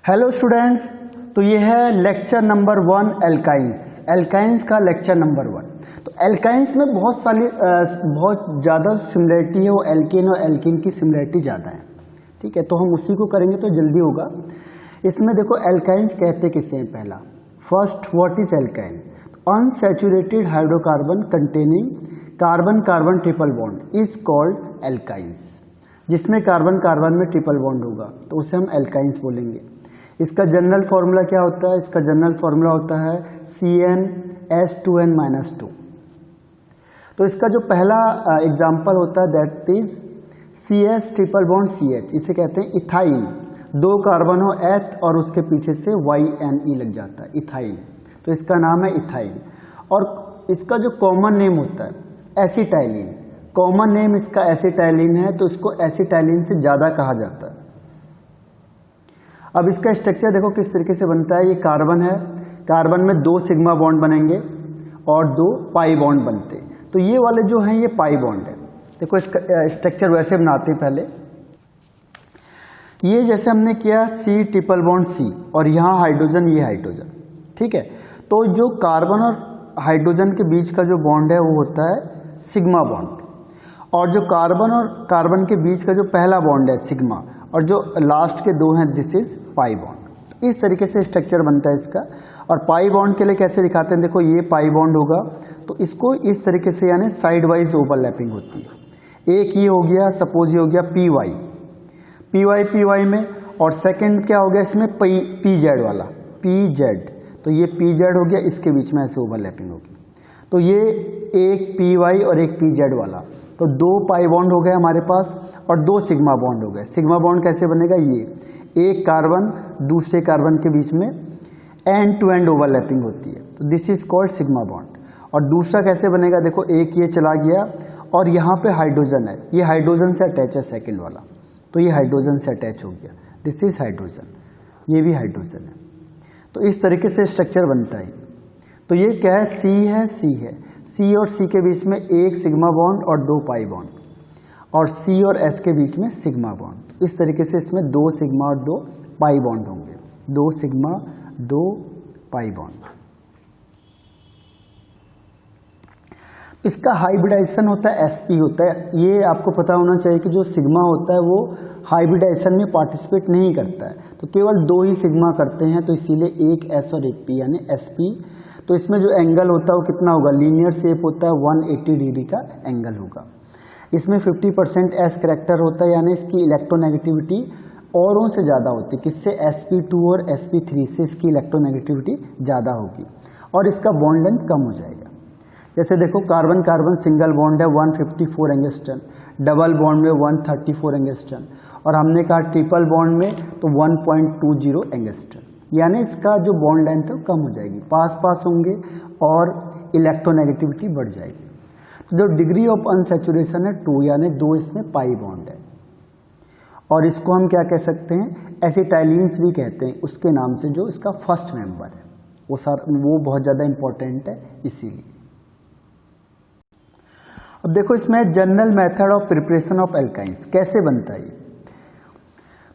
Hello students, तो ये है लेक्चर नंबर 1 एल्काइंस का लेक्चर नंबर 1। तो एल्काइंस में बहुत ज़्यादा सिमिलरिटी है, वो एल्केन और एल्कीन की सिमिलरिटी ज़्यादा है। ठीक है, तो हम उसी को करेंगे तो जल्दी होगा। इसमें देखो एल्काइंस कहते किसे हैं। पहला first, what is alkyne? Unsaturated hydrocarbon containing carbon carbon triple bond is called alkynes. जिसमें कार्बन कार्बन में ट्रिपल बॉन्ड होगा तो उसे हम एल्काइंस बोलेंगे। इसका जनरल फॉर्मूला क्या होता है? इसका जनरल फॉर्मूला होता है CnH2n-2। तो इसका जो पहला एग्जाम्पल होता है that is CH triple bond CH, इसे कहते हैं इथाइन। 2 कार्बन हो H और उसके पीछे से YNE लग जाता है, इथाइन। तो इसका नाम है इथाइन। और इसका जो कॉमन नेम होता है एसिटाइलिन, कॉमन नेम इसका एसिटाइलिन है, तो इसको एसिटाइलिन से ज़्यादा कहा जाता है। अब इसका स्ट्रक्चर देखो किस तरीके से बनता है। ये कार्बन है, कार्बन में 2 सिग्मा बॉन्ड बनेंगे और 2 पाई बॉन्ड बनते। तो ये वाले जो हैं ये पाई बॉन्ड है। देखो इसका स्ट्रक्चर वैसे बनाते हैं पहले। ये जैसे हमने किया C ट्रिपल बॉन्ड C और यहाँ हाइड्रोजन, ये हाइड्रोजन। ठीक है, तो जो कार्बन और हाइड्रोजन के बीच का जो बॉन्ड है वो होता है सिग्मा बॉन्ड, और जो कार्बन और कार्बन के बीच का जो पहला बॉन्ड है सिग्मा, और जो लास्ट के 2 हैं दिस इज पाई बॉन्ड। इस तरीके से स्ट्रक्चर बनता है इसका। और पाई बॉन्ड के लिए कैसे दिखाते हैं? देखो ये पाई बॉन्ड होगा तो इसको इस तरीके से यानी साइड वाइज ओवरलैपिंग होती है। एक ये हो गया, सपोज ये हो गया पी वाई में, और सेकंड क्या हो गया इसमें पी जेड वाला, PZ। तो ये PZ हो गया, इसके बीच में ऐसे ओवरलैपिंग होगी। तो ये एक PY और एक PZ वाला, तो 2 पाई बॉन्ड हो गए हमारे पास और 2 सिग्मा बॉन्ड हो गए। सिग्मा बॉन्ड कैसे बनेगा? ये एक कार्बन दूसरे कार्बन के बीच में एंड टू एंड ओवरलैपिंग होती है, तो this is called sigma bond. और दूसरा कैसे बनेगा? देखो एक ये चला गया और यहाँ पे हाइड्रोजन है, ये हाइड्रोजन से अटैच है सेकेंड वाला, तो ये हाइड्रोजन से अटैच हो गया, दिस इज हाइड्रोजन, ये भी हाइड्रोजन है। तो इस तरीके से स्ट्रक्चर बनता है। तो ये क्या है? C है, C और C के बीच में एक सिग्मा बॉन्ड और 2 पाई बॉन्ड, और C और H के बीच में सिग्मा बॉन्ड। इस तरीके से इसमें 2 सिग्मा और 2 पाई बॉन्ड होंगे, 2 सिग्मा 2 पाई बॉन्ड। इसका हाइब्रिडाइजेशन होता है sp होता है। ये आपको पता होना चाहिए कि जो सिग्मा होता है वो हाइब्रिडाइजेशन में पार्टिसिपेट नहीं करता है, तो केवल 2 ही सिग्मा करते हैं, तो इसीलिए एक S और एक P यानी sp। तो इसमें जो एंगल होता है वो कितना होगा? लीनियर शेप होता है, 180 डिग्री का एंगल होगा। इसमें 50% S करेक्टर होता है, यानी इसकी इलेक्ट्रोनेगेटिविटी औरों से ज़्यादा होती है। किससे? sp2 और sp3 से इसकी इलेक्ट्रोनेगेटिविटी ज़्यादा होगी और इसका बॉन्ड लेंथ कम हो जाएगा। जैसे देखो कार्बन कार्बन सिंगल बॉन्ड है 154 एंगस्ट्रॉन, डबल बॉन्ड में 134 एंगस्ट्रॉन, और हमने कहा ट्रिपल बॉन्ड में तो 1.20 एंगस्ट्रॉन, यानी इसका जो बॉन्ड लेंथ है कम हो जाएगी, पास होंगे और इलेक्ट्रोनेगेटिविटी बढ़ जाएगी। तो जो डिग्री ऑफ अनसैचुरेशन है 2, यानी 2 इसमें पाई बॉन्ड है। और इसको हम क्या कह सकते हैं? एसिटाइलिन्स भी कहते हैं, उसके नाम से जो इसका फर्स्ट मेंबर है वो बहुत ज़्यादा इंपॉर्टेंट है इसीलिए। अब देखो इसमें general method of preparation of alkynes कैसे बनता है।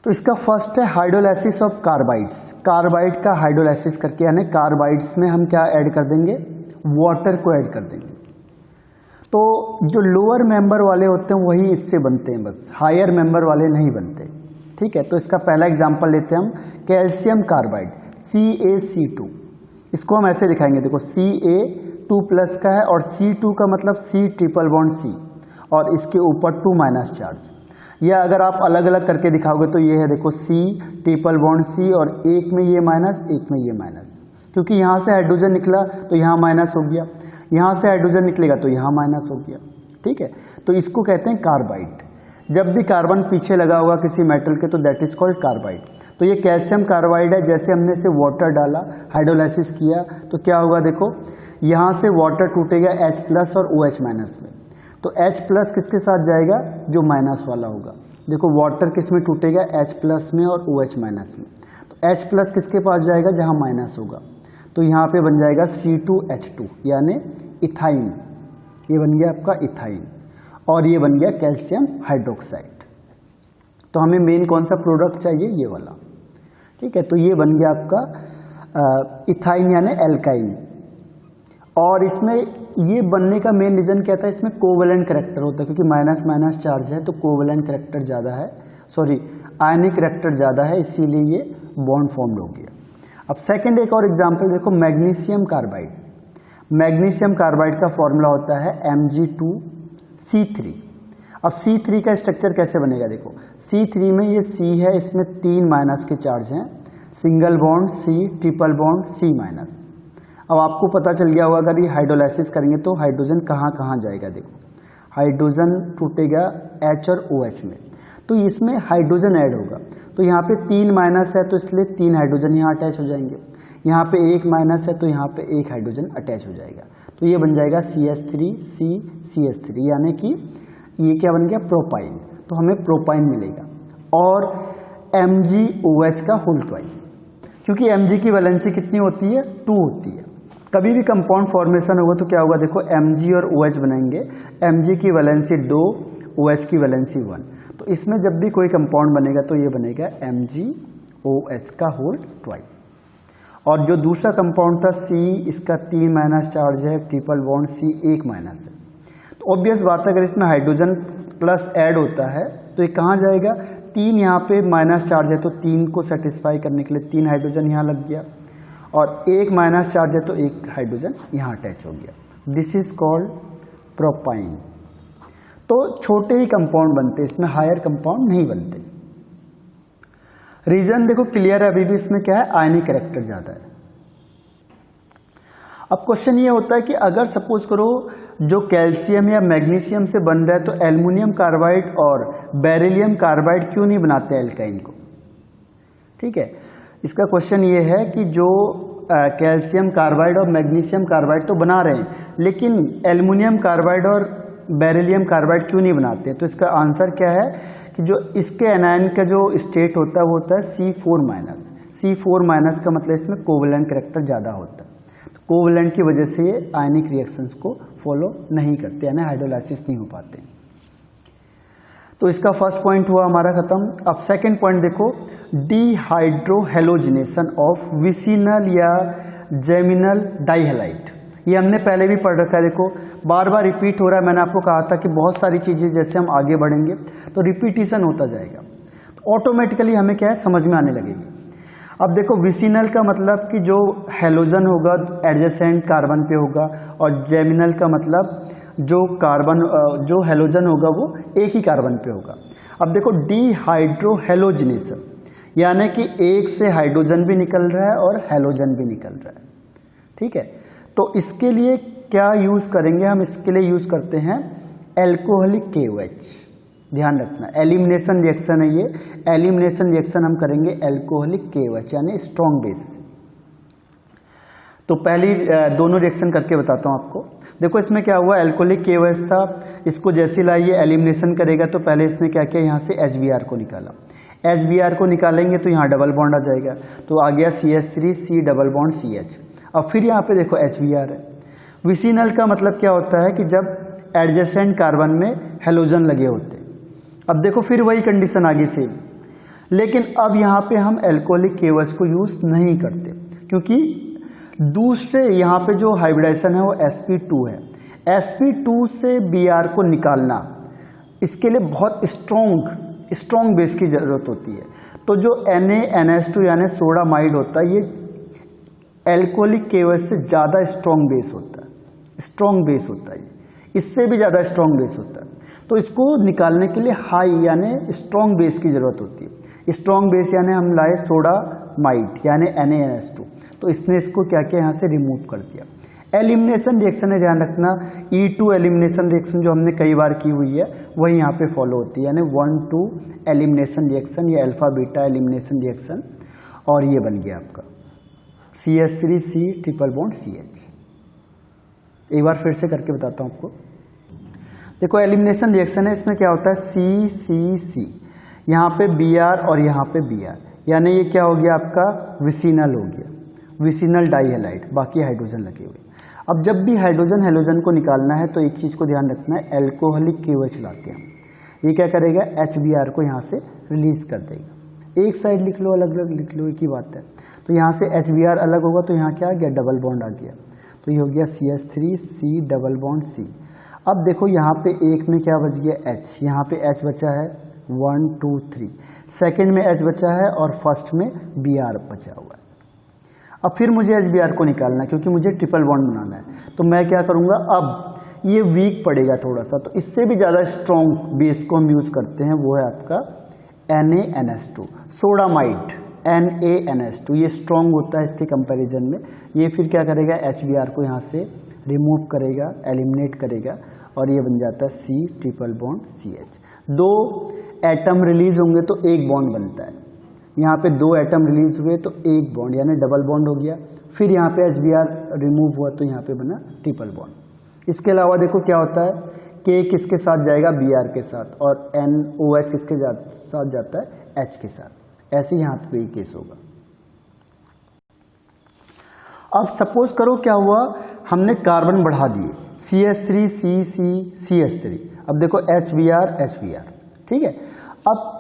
तो इसका फर्स्ट है हाइड्रोलाइसिस ऑफ कार्बाइड्स। कार्बाइड का हाइड्रोलाइसिस करके, यानी कार्बाइड्स में हम क्या ऐड कर देंगे? वाटर को ऐड कर देंगे। तो जो लोअर मेंबर वाले होते हैं वही इससे बनते हैं, बस हायर मेंबर वाले नहीं बनते। ठीक है, तो इसका पहला एग्जांपल लेते हैं हम, कैल्शियम कार्बाइड CaC2। इसको हम ऐसे दिखाएंगे, देखो Ca2+ का है और C2 का मतलब C ट्रिपल बॉन्ड C और इसके ऊपर 2- चार्ज। या अगर आप अलग अलग करके दिखाओगे तो ये है, देखो C ट्रिपल बॉन्ड C और एक में ये माइनस, एक में ये माइनस, क्योंकि यहाँ से हाइड्रोजन निकला तो यहाँ माइनस हो गया, यहाँ से हाइड्रोजन निकलेगा तो यहाँ माइनस हो गया। ठीक है, तो इसको कहते हैं कार्बाइड। जब भी कार्बन पीछे लगा होगा किसी मेटल के तो दैट इज कॉल्ड कार्बाइड। तो ये कैल्शियम कार्बाइड है। जैसे हमने इसे वाटर डाला, हाइड्रोलाइसिस किया, तो क्या होगा? देखो यहाँ से वाटर टूटेगा H+ और OH- में, तो H+ किसके साथ जाएगा? जो माइनस वाला होगा। देखो वाटर किस में टूटेगा? H+ में और OH- में। तो H+ किसके पास जाएगा? जहाँ माइनस होगा। तो यहाँ पे बन जाएगा C2H2 यानी इथाइन। ये बन गया आपका इथाइन और ये बन गया कैल्शियम हाइड्रोक्साइड। तो हमें मेन कौन सा प्रोडक्ट चाहिए? ये वाला। ठीक है, तो ये बन गया आपका इथाइन यानी एल्काइन। और इसमें ये बनने का मेन रीजन क्या था, इसमें कोवेलेंट करैक्टर होता है, क्योंकि माइनस माइनस चार्ज है तो कोवेलेंट करैक्टर ज़्यादा है, सॉरी आयनिक करैक्टर ज़्यादा है, इसीलिए ये बॉन्ड फॉर्म्ड हो गया। अब सेकंड एक और एग्जांपल देखो, मैग्नीशियम कार्बाइड। मैग्नीशियम कार्बाइड का फॉर्मूला होता है Mg2C3। अब C3 का स्ट्रक्चर कैसे बनेगा, देखो C3 में ये C है, इसमें 3 माइनस के चार्ज हैं, single bond C, triple bond C minus. अब आपको पता चल गया होगा अगर ये हाइड्रोलाइसिस करेंगे तो हाइड्रोजन कहाँ कहाँ जाएगा, देखो हाइड्रोजन टूटेगा H और OH में, तो इसमें हाइड्रोजन ऐड होगा, तो यहाँ पे 3 माइनस है तो इसलिए 3 हाइड्रोजन यहाँ अटैच हो जाएंगे, यहाँ पे 1 माइनस है तो यहाँ पे 1 हाइड्रोजन अटैच हो जाएगा, तो ये बन जाएगा CH3CCH3, यानी कि ये क्या बन गया, प्रोपाइन। तो हमें प्रोपाइन मिलेगा और MgOH का होल ट्वाइस, क्योंकि Mg की वैलेंसी कितनी होती है, 2 होती है। कभी भी कंपाउंड फॉर्मेशन होगा तो क्या होगा, देखो Mg और OH बनेंगे, Mg की वैलेंसी 2, OH की वैलेंसी 1, तो इसमें जब भी कोई कंपाउंड बनेगा तो ये बनेगा MgOH का होल ट्वाइस। और जो दूसरा कंपाउंड था C, इसका 3 माइनस चार्ज है, ट्रिपल बॉन्ड C 1 माइनस है, तो ऑब्वियस बात है अगर इसमें हाइड्रोजन प्लस ऐड होता है तो ये कहाँ जाएगा, 3 यहाँ पे माइनस चार्ज है तो 3 को सेटिस्फाई करने के लिए 3 हाइड्रोजन यहाँ लग गया, और 1 माइनस चार्ज है तो 1 हाइड्रोजन यहाँ अटैच हो गया। This is called propyne. तो छोटे ही कंपाउंड बनते, इसमें हायर कंपाउंड नहीं बनते। रीजन देखो क्लियर है, अभी भी इसमें क्या है, आयनिक कैरेक्टर ज्यादा है। अब क्वेश्चन ये होता है कि अगर सपोज करो जो कैल्शियम या मैग्नीशियम से बन रहा है तो एल्युमिनियम कार्बाइड और बेरिलियम कार्बाइड क्यों नहीं बनाते एल्काइन को, ठीक है। इसका क्वेश्चन ये है कि जो कैल्शियम कार्बाइड और मैग्नीशियम कार्बाइड तो बना रहे हैं, लेकिन एल्युमिनियम कार्बाइड और बेरिलियम कार्बाइड क्यों नहीं बनाते, तो इसका आंसर क्या है कि जो इसके एनायन का जो स्टेट होता है वो होता है C4 माइनस। C4 माइनस का मतलब इसमें कोवेलेंट कैरेक्टर ज़्यादा होता है, तो कोवेलेंट की वजह से ये आयनिक रिएक्शंस को फॉलो नहीं करते, यानी हाइड्रोलाइसिस नहीं हो पाते। तो इसका फर्स्ट पॉइंट हुआ हमारा खत्म। अब सेकंड पॉइंट देखो, डीहाइड्रोहेलोजिनेशन ऑफ विसिनल या जेमिनल डाइहेलाइट। ये हमने पहले भी पढ़ रखा है, देखो बार बार रिपीट हो रहा है। मैंने आपको कहा था कि बहुत सारी चीज़ें जैसे हम आगे बढ़ेंगे तो रिपीटिशन होता जाएगा, तो ऑटोमेटिकली हमें क्या है समझ में आने लगेगी। अब देखो विसिनल का मतलब कि जो हेलोजन होगा एडजेसेंट कार्बन पे होगा, और जेमिनल का मतलब जो कार्बन जो हेलोजन होगा वो एक ही कार्बन पे होगा। अब देखो डीहाइड्रोहेलोजिनेशन यानी कि एक से हाइड्रोजन भी निकल रहा है और हेलोजन भी निकल रहा है, ठीक है। तो इसके लिए क्या यूज करेंगे हम, इसके लिए यूज करते हैं एल्कोहलिक KOH। ध्यान रखना एलिमिनेशन रिएक्शन है ये, एलिमिनेशन रिएक्शन हम करेंगे एल्कोहलिक KOH यानी स्ट्रॉन्ग बेस। तो पहली दोनों रिएक्शन करके बताता हूँ आपको। देखो इसमें क्या हुआ, एल्कोहलिक KOH था, इसको जैसे लाइए एलिमिनेशन करेगा तो पहले इसने क्या किया, यहाँ से HBr को निकाला। HBr को निकालेंगे तो यहाँ डबल बॉन्ड आ जाएगा, तो आ गया CH3C डबल बॉन्ड CH। अब फिर यहाँ पे देखो HBr है। विसिनल का मतलब क्या होता है कि जब एडजेसेंट कार्बन में हेलोजन लगे होते। अब देखो फिर वही कंडीशन आगे से, लेकिन अब यहाँ पे हम एल्कोहलिक KOH को यूज नहीं करते, क्योंकि दूसरे यहाँ पे जो हाइब्रिडाइजेशन है वो sp2 है। sp2 से Br को निकालना, इसके लिए बहुत स्ट्रॉन्ग बेस की जरूरत होती है। तो जो NaNH2 यानी सोडामाइड होता है, ये एल्कोहलिक KOH से ज़्यादा स्ट्रॉन्ग बेस होता है, स्ट्रॉन्ग बेस होता है, इससे भी ज़्यादा स्ट्रॉन्ग बेस होता है। तो इसको निकालने के लिए हाई यानी स्ट्रॉन्ग बेस की ज़रूरत होती है। स्ट्रॉन्ग बेस यानी हम लाए सोडामाइड यानी NaNH2, तो इसने इसको क्या किया, यहाँ से रिमूव कर दिया। एलिमिनेशन रिएक्शन है, ध्यान रखना E2 एलिमिनेशन रिएक्शन जो हमने कई बार की हुई है वही यहाँ पे फॉलो होती है, यानी 1,2 एलिमिनेशन रिएक्शन या अल्फा बीटा एलिमिनेशन रिएक्शन, और ये बन गया आपका CH3C ट्रिपल बॉन्ड CH। एक बार फिर से करके बताता हूँ आपको। देखो एलिमिनेशन रिएक्शन है, इसमें क्या होता है CCC, यहाँ पे Br और यहाँ पे Br, यानी ये क्या हो गया आपका विसिनल हो गया, विसिनल डाइहेलाइड, बाकी हाइड्रोजन लगे हुए। अब जब भी हाइड्रोजन हेलोजन को निकालना है तो एक चीज़ को ध्यान रखना है, एल्कोहलिक KOH लाते हैं, ये क्या करेगा HBr को यहाँ से रिलीज कर देगा। एक साइड लिख लो, अलग अलग लिख लो, एक ही बात है। तो यहाँ से HBr अलग होगा तो यहाँ क्या आ गया, डबल बॉन्ड आ गया, तो ये हो गया CH3 C double bond C। अब देखो यहाँ पे एक में क्या बच गया H, यहाँ पे H बचा है 1 2 3, सेकेंड में H बचा है और फर्स्ट में Br बचा हुआ है। अब फिर मुझे HBr को निकालना है क्योंकि मुझे ट्रिपल बॉन्ड बनाना है। तो मैं क्या करूँगा, अब ये वीक पड़ेगा थोड़ा सा, तो इससे भी ज़्यादा स्ट्रॉन्ग बेस को हम यूज़ करते हैं, वो है आपका NaNH2 सोडामाइड, NaNH2 ये स्ट्रॉन्ग होता है इसके कंपैरिजन में। ये फिर क्या करेगा, HBr को यहाँ से रिमूव करेगा, एलिमिनेट करेगा और ये बन जाता है C ट्रिपल बॉन्ड CH। दो एटम रिलीज होंगे तो एक बॉन्ड बनता है, यहाँ पे दो एटम रिलीज हुए तो एक बॉन्ड यानी डबल बॉन्ड हो गया। फिर यहाँ पे HBr रिमूव हुआ तो यहाँ पे बना ट्रिपल बॉन्ड। इसके अलावा देखो क्या होता है, K किसके साथ जाएगा, Br के साथ, और NOH किसके साथ जाता है, H के साथ। ऐसे यहाँ पे ये केस होगा। अब सपोज करो क्या हुआ, हमने कार्बन बढ़ा दिए CH3 CH3। अब देखो HBr, ठीक है। अब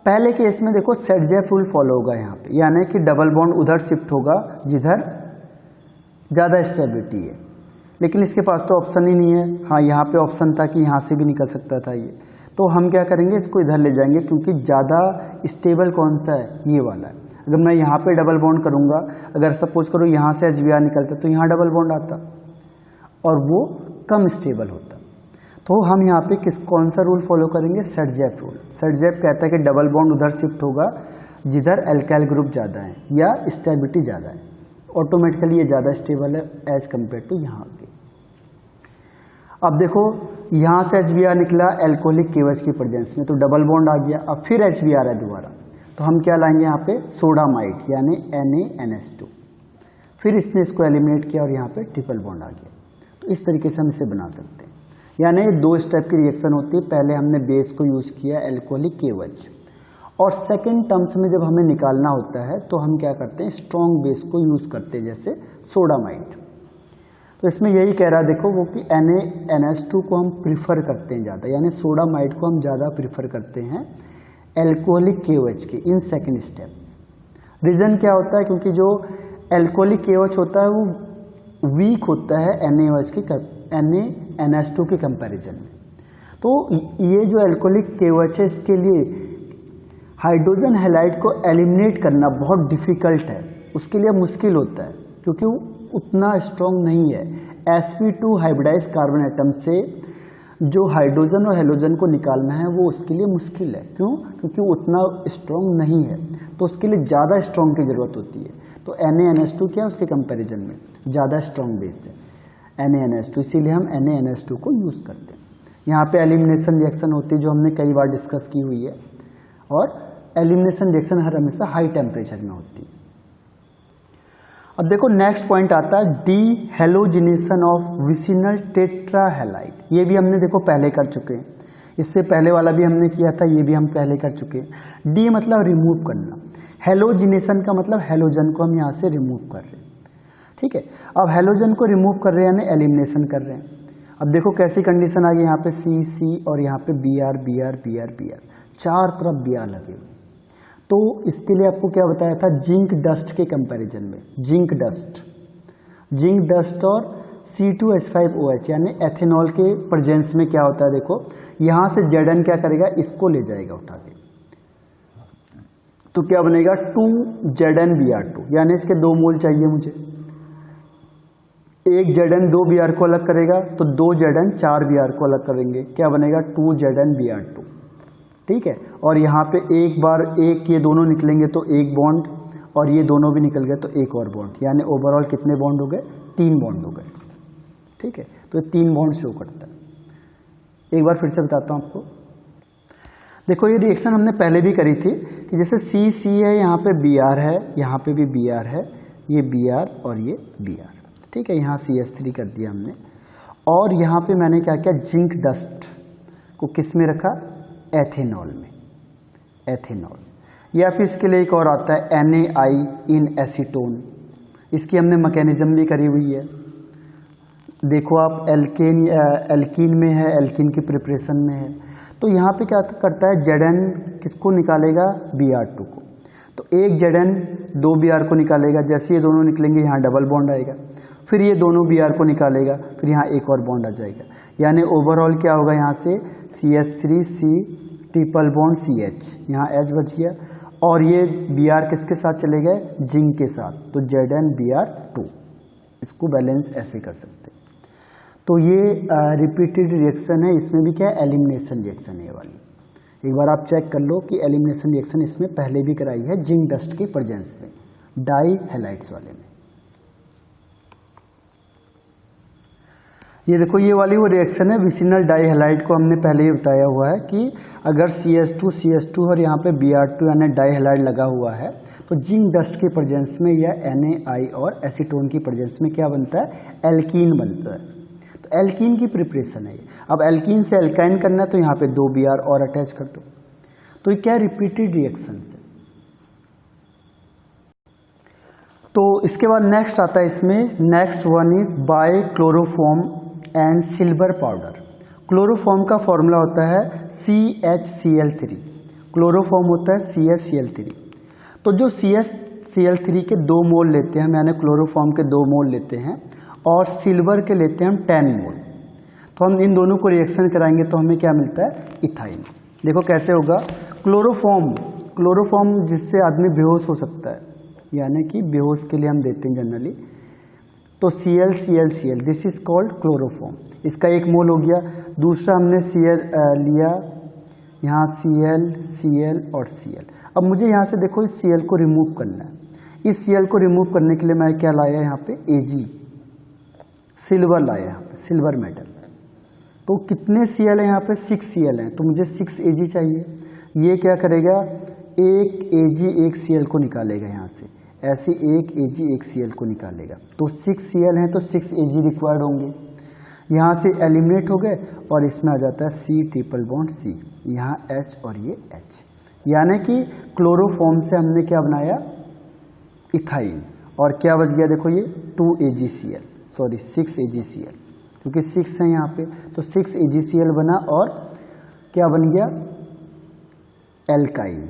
पहले केस में देखो सेट-जेफ रूल फॉलो होगा यहाँ पे, यानी कि डबल बॉन्ड उधर शिफ्ट होगा जिधर ज़्यादा स्टेबिलिटी है, लेकिन इसके पास तो ऑप्शन ही नहीं है। हाँ, यहाँ पे ऑप्शन था कि यहाँ से भी निकल सकता था ये, तो हम क्या करेंगे, इसको इधर ले जाएंगे क्योंकि ज़्यादा स्टेबल कौन सा है, ये वाला है। अगर मैं यहाँ पे डबल बॉन्ड करूँगा, अगर सपोज करो यहाँ से HBr निकलता तो यहाँ डबल बॉन्ड आता और वो कम स्टेबल होता। तो हम यहाँ पे कौन सा रूल फॉलो करेंगे, सेट-जेफ रूल। सेट-जेफ कहता है कि डबल बॉन्ड उधर शिफ्ट होगा जिधर एल्काइल ग्रुप ज़्यादा है या स्टेबिलिटी ज़्यादा है, ऑटोमेटिकली ये ज़्यादा स्टेबल है एज कम्पेयर टू यहाँ के। अब देखो यहाँ से HBr निकला एल्कोहलिक केवच की प्रेजेंस में, तो डबल बॉन्ड आ गया। अब फिर HBr है दोबारा, तो हम क्या लाएंगे यहाँ पे, सोडामाइड यानी NaNH2। फिर इसने इसको एलिमिनेट किया और यहाँ पे ट्रिपल बॉन्ड आ गया। तो इस तरीके से हम इसे बना सकते हैं, यानी दो स्टेप की रिएक्शन होती है। पहले हमने बेस को यूज़ किया एल्कोहलिक केवच, और सेकेंड टर्म्स में जब हमें निकालना होता है तो हम क्या करते हैं, स्ट्रॉन्ग बेस को यूज़ करते हैं, जैसे सोडामाइड। तो इसमें यही कह रहा है देखो वो कि NaNH2 को हम प्रीफर करते हैं ज़्यादा, यानी सोडामाइड को हम ज़्यादा प्रीफर करते हैं एल्कोहलिक केवच के इन सेकेंड स्टेप। रीज़न क्या होता है, क्योंकि जो एल्कोहलिक केवच होता है वो वीक होता है NaNH2 के कंपैरिजन में। तो ये जो एल्कोहलिक केवच है, इसके लिए हाइड्रोजन हैलाइड को एलिमिनेट करना बहुत डिफिकल्ट है, उसके लिए मुश्किल होता है क्योंकि वो उतना स्ट्रॉन्ग नहीं है। sp2 हाइब्रिडाइज कार्बन एटम से जो हाइड्रोजन और हेलोजन को निकालना है वो उसके लिए मुश्किल है। क्यों? क्योंकि वो उतना स्ट्रॉन्ग नहीं है, तो उसके लिए ज़्यादा स्ट्रॉन्ग की ज़रूरत होती है। तो NaNH2 क्या है, उसके कंपैरिजन में ज़्यादा स्ट्रॉन्ग बेस है NaNH2, इसीलिए हम NaNH2 को यूज़ करते हैं। यहाँ पे एलिमिनेशन रिएक्शन होती है जो हमने कई बार डिस्कस की हुई है, और एलिमिनेशन रिएक्शन हर हमेशा हाई टेम्परेचर में होती है। अब देखो नेक्स्ट पॉइंट आता है डी हेलोजिनेशन ऑफ विसिनल टेट्राहैलाइड। ये भी हमने देखो पहले कर चुके हैं, इससे पहले वाला भी हमने किया था, ये भी हम पहले कर चुके हैं। डी मतलब रिमूव करना, हेलोजिनेशन का मतलब हेलोजन को हम यहाँ से रिमूव कर रहे हैं, ठीक है। अब हेलोजन को रिमूव कर रहे हैं यानी एलिमिनेशन कर रहे हैं। अब देखो कैसी कंडीशन आ गई, यहाँ पे C और यहाँ पे Br, चार तरफ Br लगे हुए। तो इसके लिए आपको क्या बताया था, जिंक डस्ट के कंपैरिजन में, जिंक डस्ट और C2H5OH यानी एथेनॉल के प्रेजेंस में क्या होता है, देखो यहाँ से Zn क्या करेगा, इसको ले जाएगा उठा के, तो क्या बनेगा 2ZnBr2, यानी इसके 2 मोल चाहिए मुझे। एक Zn 2 Br को अलग करेगा तो 2 Zn 4 Br को अलग करेंगे, क्या बनेगा 2ZnBr2, ठीक है। और यहाँ पे एक बार एक ये दोनों निकलेंगे तो एक बॉन्ड, और ये दोनों भी निकल गए तो एक और बॉन्ड, यानी ओवरऑल कितने बॉन्ड हो गए, 3 बॉन्ड हो गए, ठीक है। तो ये 3 बॉन्ड शो करता है। एक बार फिर से बताता हूँ आपको, देखो ये रिएक्शन हमने पहले भी करी थी कि जैसे C है, यहाँ पे Br है, यहाँ पे भी Br है, ये Br और ये Br, ठीक है। यहाँ CH3 कर दिया हमने, और यहाँ पे मैंने क्या किया, जिंक डस्ट को किस में रखा, एथेनॉल में, एथेनॉल। या फिर इसके लिए एक और आता है NaI इन एसीटोन, इसकी हमने मैकेनिज्म भी करी हुई है। देखो आप एल्कीन में है, एल्कीन की प्रिपरेशन में है, तो यहाँ पे क्या करता है, Zn किसको निकालेगा, Br2 को। तो एक Zn 2 Br को निकालेगा, जैसे ये दोनों निकलेंगे यहाँ डबल बॉन्ड आएगा, फिर ये दोनों Br को निकालेगा, फिर यहाँ एक और बॉन्ड आ जाएगा, यानी ओवरऑल क्या होगा यहाँ से CH3C ट्रिपल बॉन्ड CH, यहाँ H बच गया, और ये Br किसके साथ चले गए, जिंक के साथ, तो ZnBr2। इसको बैलेंस ऐसे कर सकते हैं। तो ये रिपीटेड रिएक्शन है, इसमें भी क्या है, एलिमिनेशन रिएक्शन है ये वाली। एक बार आप चेक कर लो कि एलिमिनेशन रिएक्शन इसमें पहले भी कराई है जिंक डस्ट के प्रेजेंस में, डाई हैलाइड्स वाले में। ये देखो ये वाली वो रिएक्शन है विसिनल डाई हैलाइड को हमने पहले ही बताया हुआ है कि अगर CH2 और यहाँ पे Br2 यानी डाई हैलाइड लगा हुआ है तो जिंक डस्ट के प्रेजेंस में या NaI और एसीटोन की प्रेजेंस में क्या बनता है, एल्कीन बनता है। तो एल्कीन की प्रिपरेशन है ये। अब एल्कीन से एल्काइन करना है तो यहाँ पे 2 Br और अटैच कर दो, तो ये क्या रिपीटेड रिएक्शन है। तो इसके बाद नेक्स्ट आता है इसमें, next one is by chloroform and silver powder. Chloroform का फॉर्मूला होता है CHCl3, क्लोरोफॉर्म होता है CHCl3। तो जो CHCl3 के 2 मोल लेते हैं हम, यानी क्लोरोफॉर्म के 2 मोल लेते हैं और सिल्वर के लेते हैं हम 10 मोल, तो हम इन दोनों को रिएक्शन कराएंगे तो हमें क्या मिलता है, इथाइन। देखो कैसे होगा, क्लोरोफॉर्म जिससे आदमी बेहोश हो सकता है, यानी कि बेहोश के लिए हम देते हैं जनरली, तो Cl this is called chloroform. इसका 1 मोल हो गया। दूसरा हमने Cl लिया, यहाँ Cl और Cl। अब मुझे यहाँ से देखो इस Cl को रिमूव करना है। इस Cl को रिमूव करने के लिए मैं क्या लाया यहाँ पे, Ag, सिल्वर लाया यहाँ पे, सिल्वर मेटल। तो कितने Cl है यहाँ पे, 6 Cl हैं, तो मुझे 6 Ag चाहिए। ये क्या करेगा, एक Ag एक Cl को निकालेगा यहाँ से, ऐसे एक Ag एक Cl को निकालेगा, तो 6 Cl हैं तो 6 Ag रिक्वायर्ड होंगे। यहाँ से एलिमिनेट हो गए और इसमें आ जाता है C ट्रिपल बॉन्ड C, यहाँ H और ये H, यानी कि क्लोरोफॉर्म से हमने क्या बनाया, इथाइन। और क्या बच गया, देखो ये 6 AgCl, क्योंकि 6 है यहाँ पे, तो 6 AgCl बना और क्या बन गया, एल्काइन।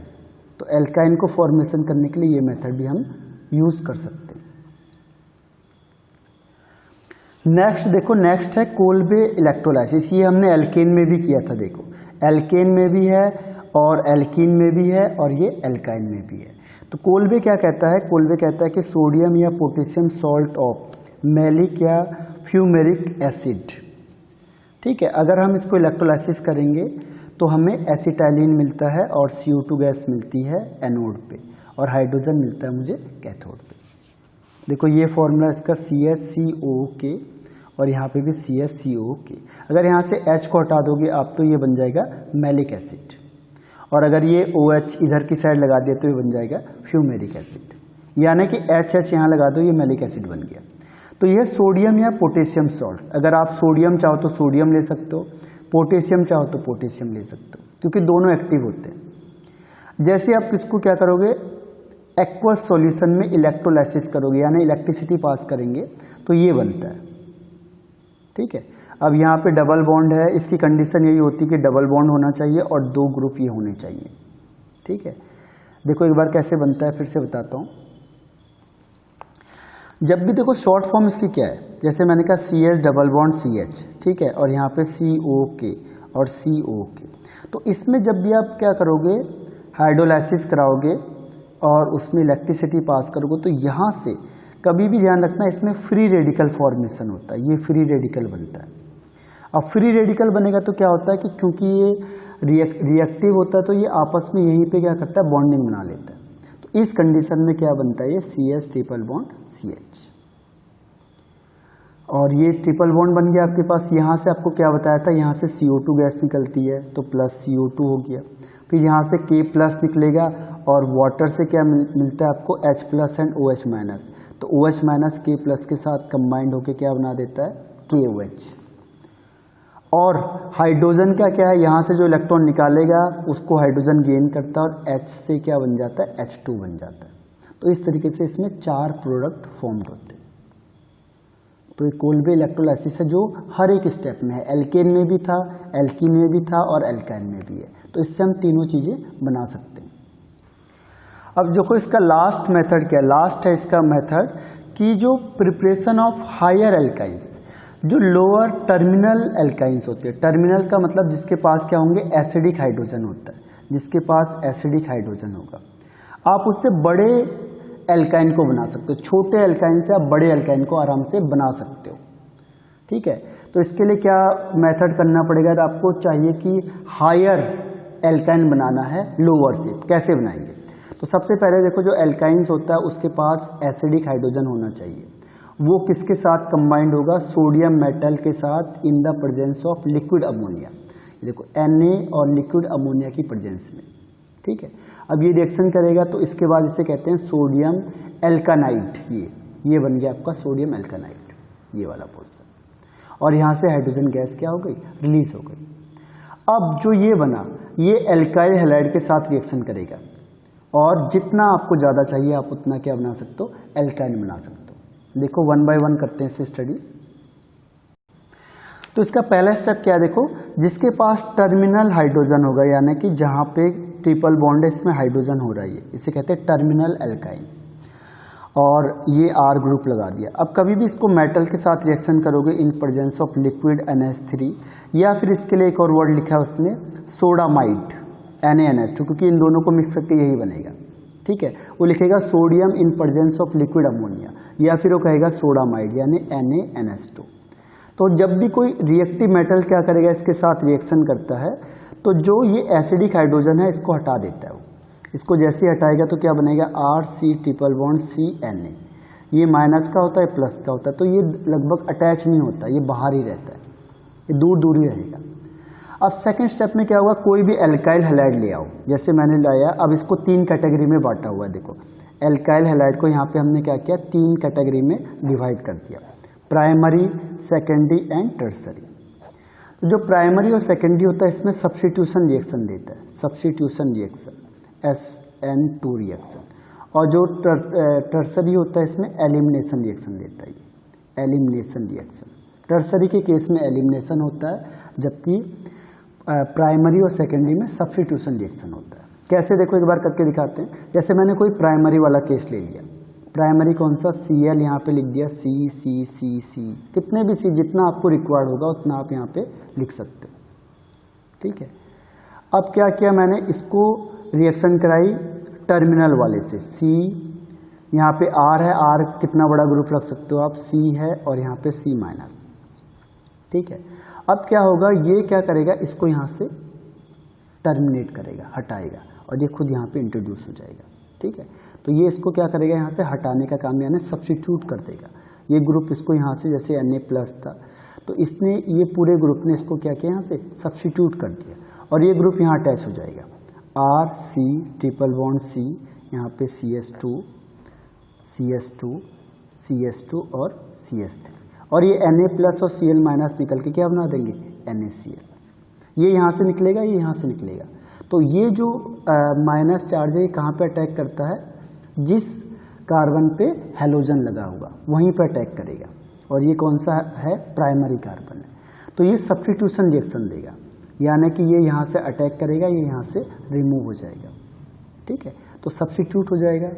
तो एल्काइन को फॉर्मेशन करने के लिए ये मेथड भी हम यूज कर सकते हैं। नेक्स्ट देखो, नेक्स्ट है कोल्बे इलेक्ट्रोलाइसिस। ये हमने एल्केन में भी किया था, देखो एल्केन में भी है और एल्कीन में भी है और ये एल्काइन में भी है। तो कोल्बे क्या कहता है, कोल्बे कहता है कि सोडियम या पोटेशियम सॉल्ट ऑफ मैलिक या फ्यूमेरिक एसिड, ठीक है, अगर हम इसको इलेक्ट्रोलाइसिस करेंगे तो हमें एसिटाइलिन मिलता है और CO2 गैस मिलती है एनोड पे और हाइड्रोजन मिलता है मुझे कैथोड पे। देखो ये फॉर्मूला इसका CH2COOK और यहाँ पे भी CH2COOK। अगर यहाँ से H को हटा दोगे आप तो ये बन जाएगा मैलिक एसिड, और अगर ये OH इधर की साइड लगा दिया तो ये बन जाएगा फ्यूमेरिक एसिड, यानी कि HH यहाँ लगा दो, ये मैलिक एसिड बन गया। तो यह सोडियम या पोटेशियम सॉल्ट, अगर आप सोडियम चाहो तो सोडियम ले सकते हो, पोटेशियम चाहो तो पोटेशियम ले सकते हो, क्योंकि दोनों एक्टिव होते हैं। जैसे आप किसको क्या करोगे, एक्वस सॉल्यूशन में इलेक्ट्रोलाइसिस करोगे, यानी इलेक्ट्रिसिटी पास करेंगे तो ये बनता है, ठीक है। अब यहाँ पे डबल बॉन्ड है, इसकी कंडीशन यही होती है कि डबल बॉन्ड होना चाहिए और 2 ग्रुप ये होने चाहिए, ठीक है। देखो एक बार कैसे बनता है, फिर से बताता हूँ। जब भी देखो शॉर्ट फॉर्म इसकी क्या है, जैसे मैंने कहा CH डबल बॉन्ड CH, ठीक है, और यहाँ पे COK और COK। तो इसमें जब भी आप क्या करोगे, हाइड्रोलाइसिस कराओगे और उसमें इलेक्ट्रिसिटी पास करोगे, तो यहाँ से कभी भी ध्यान रखना इसमें फ्री रेडिकल फॉर्मेशन होता है, ये फ्री रेडिकल बनता है। अब फ्री रेडिकल बनेगा तो क्या होता है कि क्योंकि ये रिएक्टिव होता है तो ये आपस में यहीं पे क्या करता है, बॉन्डिंग बना लेता है। तो इस कंडीशन में क्या बनता है, ये CH ट्रिपल बॉन्ड CH, और ये ट्रिपल बॉन्ड बन गया आपके पास। यहाँ से आपको क्या बताया था, यहाँ से CO2 गैस निकलती है तो प्लस CO2 हो गया, फिर यहाँ से K प्लस निकलेगा और वाटर से क्या मिलता है आपको, H plus and OH minus, तो OH माइनस K प्लस के साथ कंबाइंड होकर क्या बना देता है, KOH। और हाइड्रोजन का क्या है, यहाँ से जो इलेक्ट्रॉन निकालेगा उसको हाइड्रोजन गेन करता है और H से क्या बन जाता है, H2 बन जाता है। तो इस तरीके से इसमें 4 प्रोडक्ट फॉर्म्ड होते हैं। तो ये कोल्बे इलेक्ट्रोलाइसिस है जो हर एक स्टेप में है, एल्केन में भी था, एल्कीन में भी था और एल्काइन में भी है। तो इससे हम तीनों चीज़ें बना सकते हैं। अब देखो इसका लास्ट मेथड क्या है, लास्ट है इसका मेथड कि जो प्रिपरेशन ऑफ हायर एल्काइंस, जो लोअर टर्मिनल एल्काइंस होते हैं, टर्मिनल का मतलब जिसके पास क्या होंगे, एसिडिक हाइड्रोजन होता है, जिसके पास एसिडिक हाइड्रोजन होगा, आप उससे बड़े एल्काइन को बना सकते हो, छोटे एल्काइन से आप बड़े एल्काइन को आराम से बना सकते हो। ठीक है, तो इसके लिए क्या मेथड करना पड़ेगा, आपको चाहिए कि हायर एल्काइन बनाना है लोअर से, कैसे बनाएंगे, तो सबसे पहले देखो जो एल्काइंस होता है उसके पास एसिडिक हाइड्रोजन होना चाहिए, वो किसके साथ कंबाइंड होगा, सोडियम मेटल के साथ in the presence of liquid ammonia, देखो Na और लिक्विड अमोनिया की प्रेजेंस में। ठीक है, अब ये रिएक्शन करेगा तो इसके बाद इसे कहते हैं सोडियम एल्कानाइड, ये बन गया आपका सोडियम एल्कानाइड, ये वाला पोर्शन, और यहाँ से हाइड्रोजन गैस क्या हो गई, रिलीज हो गई। अब जो ये बना ये एल्काइल हैलाइड के साथ रिएक्शन करेगा, और जितना आपको ज़्यादा चाहिए आप उतना क्या बना सकते हो, एल्काइन बना सकते हो। देखो 1 बाय 1 करते हैं इससे स्टडी। तो इसका पहला स्टेप क्या है, देखो जिसके पास टर्मिनल हाइड्रोजन होगा, यानी कि जहाँ पे ट्रिपल बॉन्ड है इसमें हाइड्रोजन हो रहा है, इसे कहते हैं टर्मिनल एल्काइन, और ये R ग्रुप लगा दिया। अब कभी भी इसको मेटल के साथ रिएक्शन करोगे in presence of liquid NH3, या फिर इसके लिए एक और वर्ड लिखा है उसने सोडामाइड NaNH2, क्योंकि इन दोनों को मिक्स करके यही बनेगा। ठीक है, वो लिखेगा sodium in presence of liquid ammonia, या फिर वो कहेगा सोडामाइड यानी NaNH2। तो जब भी कोई रिएक्टिव मेटल क्या करेगा, इसके साथ रिएक्शन करता है, तो जो ये एसिडिक हाइड्रोजन है इसको हटा देता है, वो इसको जैसे ही हटाएगा तो क्या बनेगा, RC ट्रिपल बॉन्ड CNA, ये माइनस का होता है प्लस का होता है, तो ये लगभग अटैच नहीं होता, ये बाहर ही रहता है, ये दूर दूर ही रहेगा। अब सेकंड स्टेप में क्या होगा, कोई भी एल्काइल हैलाइड ले आओ, जैसे मैंने लाया, अब इसको 3 कैटेगरी में बांटा हुआ है। देखो एल्काइल हैलाइड को यहाँ पे हमने क्या किया, 3 कैटेगरी में डिवाइड कर दिया, प्राइमरी, सेकेंडरी एंड टर्सरी। तो जो प्राइमरी और सेकेंडरी होता है इसमें सब्स्टिट्यूशन रिएक्शन देता है, सब्स्टिट्यूशन रिएक्शन SN2 रिएक्शन, और जो टर्सरी होता है इसमें एलिमिनेशन रिएक्शन देता है, एलिमिनेशन रिएक्शन। टर्सरी के केस में एलिमिनेशन होता है, जबकि प्राइमरी और सेकेंडरी में सब्स्टिट्यूशन रिएक्शन होता है। कैसे, देखो एक बार करके दिखाते हैं। जैसे मैंने कोई प्राइमरी वाला केस ले लिया, प्राइमरी कौन सा, Cl, यहाँ पे लिख दिया C, कितने भी C, जितना आपको रिक्वायर्ड होगा उतना आप यहाँ पे लिख सकते हो। ठीक है, अब क्या किया मैंने, इसको रिएक्शन कराई टर्मिनल वाले से, C, यहाँ पे R है, R कितना बड़ा ग्रुप रख सकते हो आप, C है, और यहाँ पे C माइनस। ठीक है, अब क्या होगा, ये क्या करेगा, इसको यहाँ से टर्मिनेट करेगा, हटाएगा, और ये खुद यहाँ पे इंट्रोड्यूस हो जाएगा। ठीक है, तो ये इसको क्या करेगा, यहाँ से हटाने का काम, यानी सब्स्टिट्यूट कर देगा। ये ग्रुप इसको यहाँ से, जैसे Na+ था, तो इसने ये पूरे ग्रुप ने इसको क्या किया, यहाँ से सब्स्टिट्यूट कर दिया, और ये ग्रुप यहाँ अटैच हो जाएगा, RC ट्रिपल बॉन्ड C, यहाँ पे CS2 और CS3, और ये Na+ और Cl- निकल के क्या बना देंगे, NaCl। ये यहाँ से निकलेगा, ये यहाँ से निकलेगा। तो ये जो माइनस चार्ज है ये कहाँ पे अटैक करता है, जिस कार्बन पे हैलोजन लगा होगा वहीं पे अटैक करेगा, और ये कौन सा है, प्राइमरी कार्बन है। तो ये सब्स्टिट्यूशन रिएक्शन देगा, यानी कि ये यहाँ से अटैक करेगा, ये यहाँ से रिमूव हो जाएगा। ठीक है, तो सब्स्टिट्यूट हो जाएगा,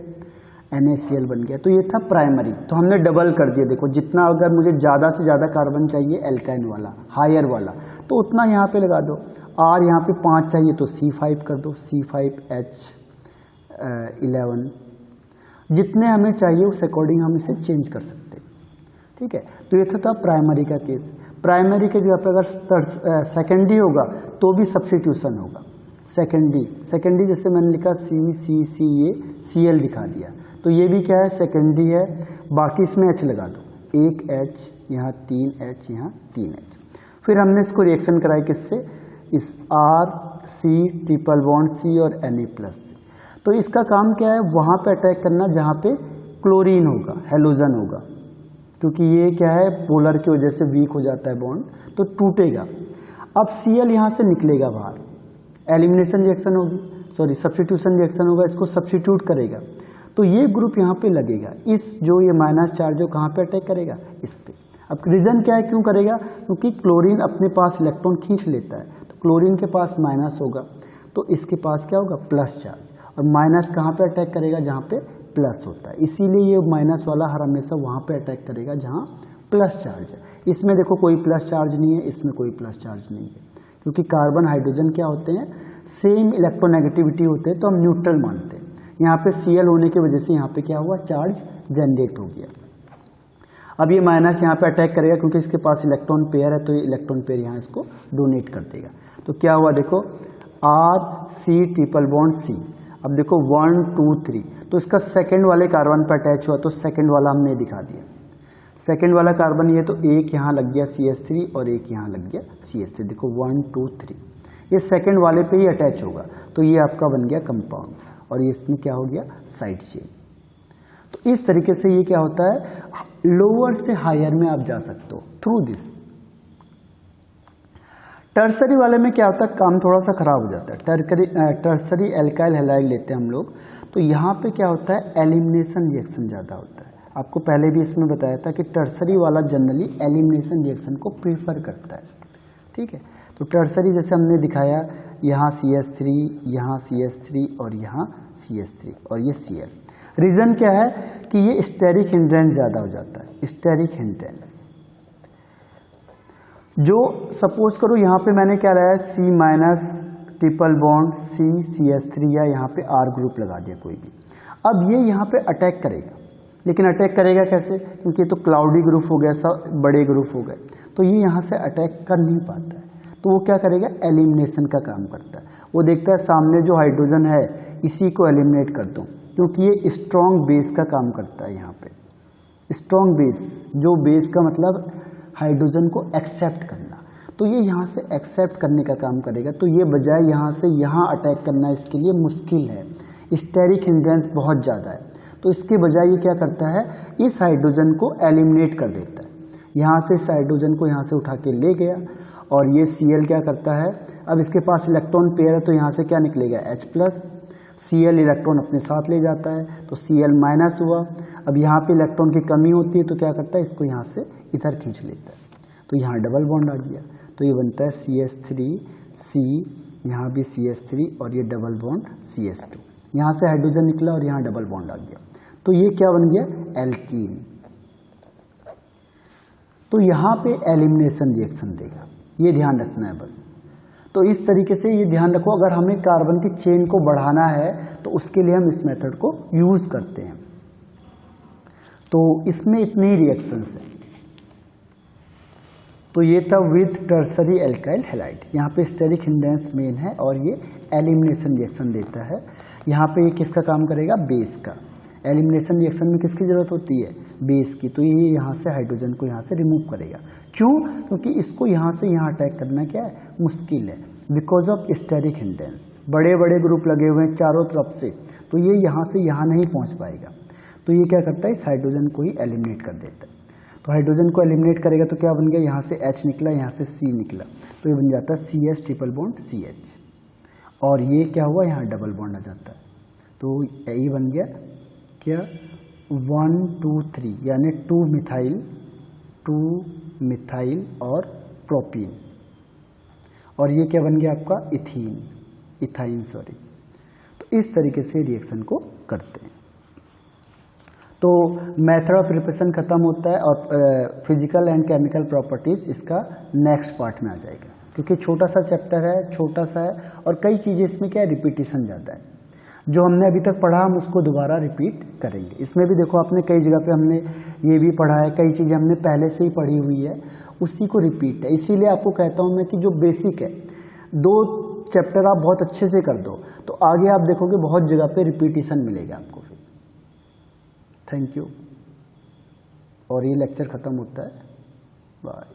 NaCl बन गया। तो ये था प्राइमरी, तो हमने डबल कर दिया। देखो जितना अगर मुझे ज़्यादा से ज़्यादा कार्बन चाहिए एल्काइन वाला, हायर वाला, तो उतना यहाँ पे लगा दो। R यहाँ पे 5 चाहिए तो C5 कर दो, C5H11, जितने हमें चाहिए उस अकॉर्डिंग हम इसे चेंज कर सकते हैं। ठीक है, तो ये था प्राइमरी का केस। प्राइमरी के जगह पर अगर सेकेंडरी होगा तो भी सब्स्टिट्यूशन होगा। सेकेंडरी जैसे मैंने लिखा C, ये Cl दिखा दिया, तो ये भी क्या है, सेकेंडरी है। बाकी इसमें H लगा दो, 1 H, यहाँ 3 H, यहाँ 3 H। फिर हमने इसको रिएक्शन कराई किससे, इस RC ट्रिपल बॉन्ड C और Na+ से। तो इसका काम क्या है, वहाँ पे अटैक करना जहाँ पे क्लोरीन होगा, हैलोजन होगा, क्योंकि ये क्या है, पोलर की वजह से वीक हो जाता है बॉन्ड, तो टूटेगा। अब Cl यहाँ से निकलेगा बाहर, एलिमिनेशन रिएक्शन होगी, सब्स्टिट्यूशन रिएक्शन होगा, इसको सब्स्टिट्यूट करेगा, तो ये ग्रुप यहाँ पे लगेगा। इस जो ये माइनस चार्ज हो कहाँ पे अटैक करेगा, इस पे। अब रीज़न क्या है, क्यों करेगा, क्योंकि क्लोरीन अपने पास इलेक्ट्रॉन खींच लेता है, तो क्लोरीन के पास माइनस होगा, तो इसके पास क्या होगा, प्लस चार्ज, और माइनस कहाँ पे अटैक करेगा, जहाँ पे प्लस होता है। इसीलिए ये माइनस वाला हर हमेशा वहाँ पे अटैक करेगा जहाँ प्लस चार्ज है। इसमें देखो कोई प्लस चार्ज नहीं है, इसमें कोई प्लस चार्ज नहीं है, क्योंकि कार्बन हाइड्रोजन क्या होते हैं, सेम इलेक्ट्रोनेगेटिविटी होते हैं, तो हम न्यूट्रल मानते हैं। यहाँ पे Cl होने की वजह से यहाँ पे क्या हुआ, चार्ज जनरेट हो गया। अब ये माइनस यहाँ पे अटैक करेगा क्योंकि इसके पास इलेक्ट्रॉन पेयर है, तो ये इलेक्ट्रॉन पेयर यहाँ इसको डोनेट कर देगा। तो क्या हुआ देखो, R C triple bond C। अब देखो 1 2 3, तो इसका सेकंड वाले कार्बन पर अटैच हुआ, तो सेकंड वाला हमने दिखा दिया। सेकंड वाला कार्बन ये, तो एक यहाँ लग गया CH3 और एक यहाँ लग गया CH3। देखो 1 2 3, ये सेकंड वाले पे ही अटैच होगा, तो ये आपका बन गया कंपाउंड, और ये इसमें क्या हो गया, साइड चेन। तो इस तरीके से ये क्या होता है, लोअर से हायर में आप जा सकते हो थ्रू दिस। टर्सरी वाले में क्या होता है, काम थोड़ा सा खराब हो जाता है। टर्सरी एल्काइल हैलाइड लेते हैं हम लोग, तो यहाँ पे क्या होता है, एलिमिनेशन रिएक्शन ज़्यादा होता है। आपको पहले भी इसमें बताया था कि टर्सरी वाला जनरली एलिमिनेशन रिएक्शन को प्रीफर करता है, ठीक है। तो टर्सरी जैसे हमने दिखाया, यहाँ CH3, यहाँ CH3 और यहाँ CH3 और ये Cl। रीज़न क्या है कि ये स्टेरिक हिंड्रेंस ज़्यादा हो जाता है, स्टेरिक हिंड्रेंस। जो सपोज करो यहाँ पे मैंने क्या लाया, C- ट्रिपल बॉन्ड CH3 या यहाँ पे R ग्रुप लगा दिया कोई भी। अब ये यहाँ पे अटैक करेगा, लेकिन अटैक करेगा कैसे, क्योंकि ये तो क्लाउडी ग्रुप हो गया, सब बड़े ग्रुप हो गए, तो ये यहाँ से अटैक कर नहीं पाता है। तो वो क्या करेगा, एलिमिनेशन का काम करता है। वो देखता है सामने जो हाइड्रोजन है इसी को एलिमिनेट कर दूं, क्योंकि ये स्ट्रॉन्ग बेस का काम करता है। यहाँ पे स्ट्रॉन्ग बेस, जो बेस का मतलब हाइड्रोजन को एक्सेप्ट करना, तो ये यहाँ से एक्सेप्ट करने का काम करेगा। तो ये बजाय यहाँ से यहाँ अटैक करना इसके लिए मुश्किल है, स्टेरिक हिंड्रेंस बहुत ज़्यादा है। तो इसके बजाय ये क्या करता है, इस हाइड्रोजन को एलिमिनेट कर देता है। यहाँ से इस हाइड्रोजन को यहाँ से उठा के ले गया, और ये Cl क्या करता है, अब इसके पास इलेक्ट्रॉन पेयर है, तो यहाँ से क्या निकलेगा, H+। Cl इलेक्ट्रॉन अपने साथ ले जाता है, तो Cl- हुआ। अब यहाँ पे इलेक्ट्रॉन की कमी होती है, तो क्या करता है, इसको यहाँ से इधर खींच लेता है, तो यहाँ डबल बॉन्ड आ गया। तो ये बनता है CH3C, यहाँ भी CH3 और ये डबल बॉन्ड CH2। यहाँ से हाइड्रोजन निकला और यहाँ डबल बॉन्ड आ गया, तो ये क्या बन गया, एल्कीन। तो यहाँ पे एलिमिनेशन रिएक्शन देगा, ये ध्यान रखना है बस। तो इस तरीके से ये ध्यान रखो, अगर हमें कार्बन की चेन को बढ़ाना है तो उसके लिए हम इस मेथड को यूज करते हैं। तो इसमें इतने ही रिएक्शंस हैं। तो ये था विद टर्सरी एल्काइल हैलाइड। यहाँ पे स्टेरिक हिंड्रेंस मेन है और ये एलिमिनेशन रिएक्शन देता है। यहाँ पे ये किसका काम करेगा, बेस का। एलिमिनेशन रिएक्शन में किसकी जरूरत होती है, बेस की। तो ये यहाँ से हाइड्रोजन को यहाँ से रिमूव करेगा। क्यों, क्योंकि इसको यहाँ से यहाँ अटैक करना क्या है, मुश्किल है, बिकॉज ऑफ स्टेरिक हिंड्रेंस। बड़े बड़े ग्रुप लगे हुए हैं चारों तरफ से, तो ये यहाँ से यहाँ नहीं पहुँच पाएगा। तो ये क्या करता है, इस हाइड्रोजन को ही एलिमिनेट कर देता है। तो हाइड्रोजन को एलिमिनेट करेगा तो क्या बन गया, यहाँ से H निकला, यहाँ से C निकला, तो ये बन जाता है CS ट्रिपल बॉन्ड CH। और ये क्या हुआ, यहाँ डबल बॉन्ड आ जाता है। तो ये बन गया क्या, 1 2 3, यानी 2 मिथाइल और प्रोपीन। और ये क्या बन गया आपका, इथाइन। तो इस तरीके से रिएक्शन को करते हैं। तो मेथड ऑफ प्रिपरेशन खत्म होता है और फिजिकल एंड केमिकल प्रॉपर्टीज इसका नेक्स्ट पार्ट में आ जाएगा, क्योंकि छोटा सा चैप्टर है, छोटा सा है और कई चीज़ें इसमें क्या है, रिपीटिशन ज़्यादा है। जो हमने अभी तक पढ़ा हम उसको दोबारा रिपीट करेंगे। इसमें भी देखो आपने कई जगह पे हमने ये भी पढ़ा है, कई चीज़ें हमने पहले से ही पढ़ी हुई है, उसी को रिपीट है। इसीलिए आपको कहता हूँ मैं कि जो बेसिक है, 2 चैप्टर आप बहुत अच्छे से कर दो तो आगे आप देखोगे बहुत जगह पे रिपीटिशन मिलेगा आपको। फिर थैंक यू। और ये लेक्चर ख़त्म होता है, बाय।